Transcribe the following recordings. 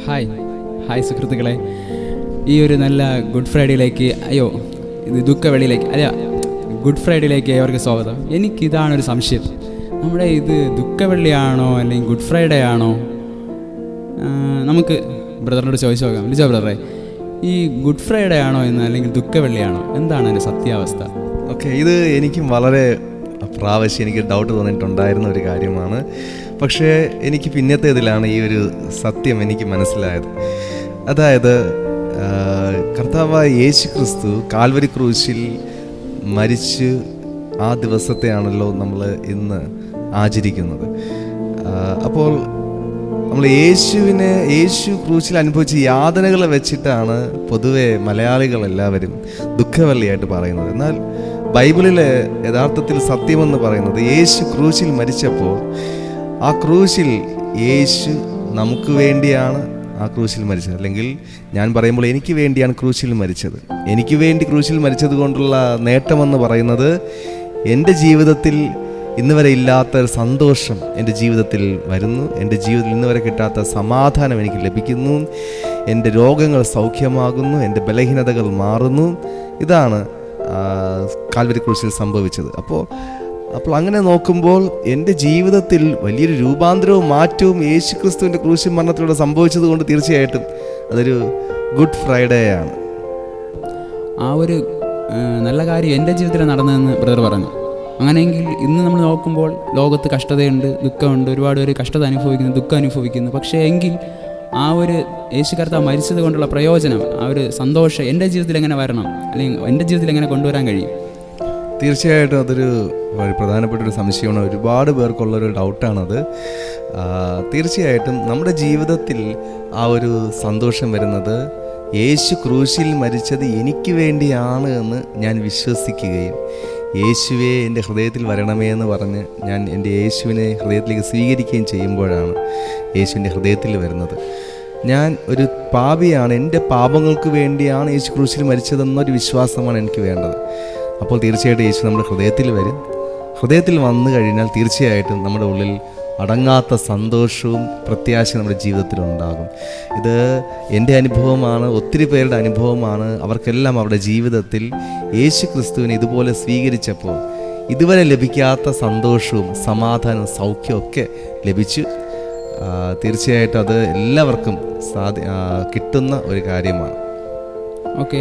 Hi hi സുഹൃത്തുക്കളെ, ഈ ഒരു നല്ല ഗുഡ് ഫ്രൈഡേയിലേക്ക് ഇത് ദുഃഖവെള്ളിയിലേക്ക് ഗുഡ് ഫ്രൈഡേയിലേക്ക് അവർക്ക് സ്വാഗതം. എനിക്കിതാണൊരു സംശയം, നമ്മുടെ ഇത് ദുഃഖവെള്ളിയാണോ അല്ലെങ്കിൽ ഗുഡ് ഫ്രൈഡേ ആണോ? നമുക്ക് ബ്രദറിനോട് ചോദിച്ചു നോക്കാം. ലിജോ ബ്രദറെ, ഈ ഗുഡ് ഫ്രൈഡേ ആണോ എന്ന് അല്ലെങ്കിൽ ദുഃഖവെള്ളിയാണോ, എന്താണ് അതിൻ്റെ സത്യാവസ്ഥ? ഓക്കെ, ഇത് എനിക്കും വളരെ പ്രാവശ്യം എനിക്ക് ഡൗട്ട് തോന്നിയിട്ടുണ്ടായിരുന്ന ഒരു കാര്യമാണ്. പക്ഷേ എനിക്ക് പിന്നത്തെ ഇതിലാണ് ഈ ഒരു സത്യം എനിക്ക് മനസ്സിലായത്. അതായത് കർത്താവായ യേശു ക്രിസ്തു കാൽവരി ക്രൂശിൽ മരിച്ച് ആ ദിവസത്തെയാണല്ലോ നമ്മൾ ഇന്ന് ആചരിക്കുന്നത്. അപ്പോൾ നമ്മൾ യേശു ക്രൂശിൽ അനുഭവിച്ച യാതനകളെ വെച്ചിട്ടാണ് പൊതുവെ മലയാളികളെല്ലാവരും ദുഃഖവെള്ളിയായിട്ട് പറയുന്നത്. എന്നാൽ ബൈബിളിൽ യഥാർത്ഥത്തിൽ സത്യമെന്ന് പറയുന്നത് യേശു ക്രൂശിൽ മരിച്ചപ്പോൾ ആ ക്രൂശിൽ യേശു നമുക്ക് വേണ്ടിയാണ് ആ ക്രൂശിൽ മരിച്ചത്. അല്ലെങ്കിൽ ഞാൻ പറയുമ്പോൾ എനിക്ക് വേണ്ടിയാണ് ക്രൂശിൽ മരിച്ചത്. എനിക്ക് വേണ്ടി ക്രൂശിൽ മരിച്ചത് കൊണ്ടുള്ള നേട്ടമെന്ന് പറയുന്നത് എൻ്റെ ജീവിതത്തിൽ ഇന്ന് വരെ ഇല്ലാത്ത സന്തോഷം എൻ്റെ ജീവിതത്തിൽ വരുന്നു. എൻ്റെ ജീവിതത്തിൽ ഇന്ന് വരെ കിട്ടാത്ത സമാധാനം എനിക്ക് ലഭിക്കുന്നു. എൻ്റെ രോഗങ്ങൾ സൗഖ്യമാകുന്നു. എൻ്റെ ബലഹീനതകൾ മാറുന്നു. ഇതാണ് കാൽവരി ക്രൂശിൽ സംഭവിച്ചത്. അപ്പോൾ അങ്ങനെ നോക്കുമ്പോൾ എൻ്റെ ജീവിതത്തിൽ വലിയൊരു രൂപാന്തരവും മാറ്റവും യേശു ക്രിസ്തുവിൻ്റെ ക്രൂശിൽ മരണത്തിലൂടെ സംഭവിച്ചത് കൊണ്ട് തീർച്ചയായിട്ടും അതൊരു ഗുഡ് ഫ്രൈഡേ ആണ്. ആ ഒരു നല്ല കാര്യം എൻ്റെ ജീവിതത്തിൽ നടന്നതെന്ന് ബ്രദർ പറഞ്ഞു. അങ്ങനെയെങ്കിൽ ഇന്ന് നമ്മൾ നോക്കുമ്പോൾ ലോകത്ത് കഷ്ടതയുണ്ട്, ദുഃഖമുണ്ട്, ഒരുപാട് പേര് കഷ്ടത അനുഭവിക്കുന്നു, ദുഃഖം അനുഭവിക്കുന്നു. പക്ഷേ എങ്കിൽ ആ ഒരു യേശു കർത്താവ് മരിച്ചത് കൊണ്ടുള്ള പ്രയോജനം, ആ ഒരു സന്തോഷം എൻ്റെ ജീവിതത്തിൽ എങ്ങനെ വരണം, അല്ലെങ്കിൽ എൻ്റെ ജീവിതത്തിൽ എങ്ങനെ കൊണ്ടുവരാൻ കഴിയും? തീർച്ചയായിട്ടും അതൊരു പ്രധാനപ്പെട്ടൊരു സംശയമാണ്. ഒരുപാട് പേർക്കുള്ളൊരു ഡൗട്ടാണത്. തീർച്ചയായിട്ടും നമ്മുടെ ജീവിതത്തിൽ ആ ഒരു സന്തോഷം വരുന്നത് യേശു ക്രൂശിൽ മരിച്ചത് എനിക്ക് വേണ്ടിയാണ് എന്ന് ഞാൻ വിശ്വസിക്കുകയും യേശുവെ എൻ്റെ ഹൃദയത്തിൽ വരണമേ എന്ന് പറഞ്ഞ് ഞാൻ എൻ്റെ യേശുവിനെ ഹൃദയത്തിലേക്ക് സ്വീകരിക്കുകയും ചെയ്യുമ്പോഴാണ് യേശുവിൻ്റെ ഹൃദയത്തിൽ വരുന്നത്. ഞാൻ ഒരു പാപിയാണ്, എൻ്റെ പാപങ്ങൾക്ക് വേണ്ടിയാണ് യേശു ക്രൂശിൽ മരിച്ചതെന്നൊരു വിശ്വാസമാണ് എനിക്ക് വേണ്ടത്. അപ്പോൾ തീർച്ചയായിട്ടും യേശു നമ്മുടെ ഹൃദയത്തിൽ വരും. ഹൃദയത്തിൽ വന്നു കഴിഞ്ഞാൽ തീർച്ചയായിട്ടും നമ്മുടെ ഉള്ളിൽ അടങ്ങാത്ത സന്തോഷവും പ്രത്യാശയും നമ്മുടെ ജീവിതത്തിലുണ്ടാകും. ഇത് എൻ്റെ അനുഭവമാണ്, ഒത്തിരി പേരുടെ അനുഭവമാണ്. അവർക്കെല്ലാം അവരുടെ ജീവിതത്തിൽ യേശു ക്രിസ്തുവിനെ ഇതുപോലെ സ്വീകരിച്ചപ്പോൾ ഇതുവരെ ലഭിക്കാത്ത സന്തോഷവും സമാധാനവും സൗഖ്യവും ഒക്കെ ലഭിച്ചു. തീർച്ചയായിട്ടും അത് എല്ലാവർക്കും കിട്ടുന്ന ഒരു കാര്യമാണ്. ഓക്കെ,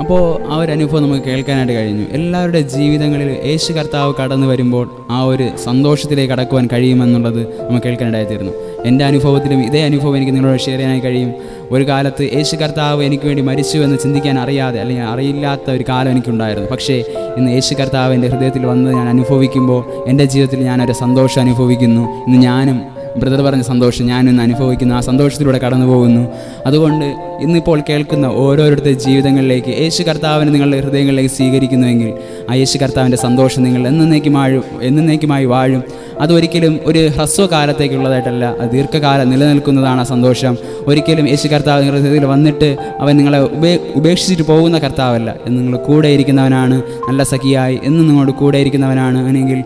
അപ്പോൾ ആ ഒരു അനുഭവം നമുക്ക് കേൾക്കാനായിട്ട് കഴിഞ്ഞു. എല്ലാവരുടെ ജീവിതങ്ങളിൽ യേശു കർത്താവ് കടന്നു വരുമ്പോൾ ആ ഒരു സന്തോഷത്തിലേക്ക് കടക്കുവാൻ കഴിയുമെന്നുള്ളത് നമുക്ക് കേൾക്കാനായിത്തീരുന്നു. എൻ്റെ അനുഭവത്തിലും ഇതേ അനുഭവം എനിക്ക് നിങ്ങളോട് ഷെയർ ചെയ്യാനായി കഴിയും. ഒരു കാലത്ത് യേശു കർത്താവ് എനിക്ക് വേണ്ടി മരിച്ചു എന്ന് ചിന്തിക്കാൻ അറിയാതെ അല്ലെങ്കിൽ അറിയില്ലാത്ത ഒരു കാലം എനിക്കുണ്ടായിരുന്നു. പക്ഷേ ഇന്ന് യേശു കർത്താവ് എൻ്റെ ഹൃദയത്തിൽ വന്ന് ഞാൻ അനുഭവിക്കുമ്പോൾ എൻ്റെ ജീവിതത്തിൽ ഞാനൊരു സന്തോഷം അനുഭവിക്കുന്നു. ഇന്ന് ഞാനും ബ്രദർ പറഞ്ഞ സന്തോഷം ഞാനിന്ന് അനുഭവിക്കുന്നു. ആ സന്തോഷത്തിലൂടെ കടന്നു പോകുന്നു. അതുകൊണ്ട് ഇന്നിപ്പോൾ കേൾക്കുന്ന ഓരോരുത്തരുടെ ജീവിതങ്ങളിലേക്ക് യേശു കർത്താവിനെ നിങ്ങളുടെ ഹൃദയങ്ങളിലേക്ക് സ്വീകരിക്കുന്നുവെങ്കിൽ ആ യേശു കർത്താവിൻ്റെ സന്തോഷം നിങ്ങൾ എന്നേക്കുമായി വാഴും. അതൊരിക്കലും ഒരു ഹ്രസ്വകാലത്തേക്കുള്ളതായിട്ടല്ല, അത് ദീർഘകാലം നിലനിൽക്കുന്നതാണ് ആ സന്തോഷം. ഒരിക്കലും യേശു കർത്താവ് നിങ്ങളുടെ ഹൃദയത്തിൽ വന്നിട്ട് അവൻ നിങ്ങളെ ഉപേക്ഷിച്ചിട്ട് പോകുന്ന കർത്താവല്ല. എന്ന് നിങ്ങൾ കൂടെ ഇരിക്കുന്നവനാണ്, നല്ല സഖിയായി എന്നും നിങ്ങളോട് കൂടെ ഇരിക്കുന്നവനാണ്. അല്ലെങ്കിൽ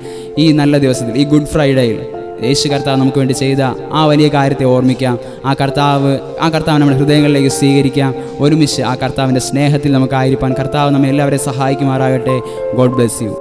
ഈ നല്ല ദിവസത്തിൽ, ഈ ഗുഡ് ഫ്രൈഡേയിൽ യേശു കർത്താവ് നമുക്ക് വേണ്ടി ചെയ്ത ആ വലിയ കാര്യത്തെ ഓർമ്മിക്കാം. ആ കർത്താവ് നമ്മുടെ ഹൃദയങ്ങളിലേക്ക് സ്വീകരിക്കാം. ഒരുമിച്ച് ആ കർത്താവിൻ്റെ സ്നേഹത്തിൽ നമുക്കായിരിക്കാൻ കർത്താവ് നമ്മെ എല്ലാവരെയും സഹായിക്കുമാറാകട്ടെ. God bless you.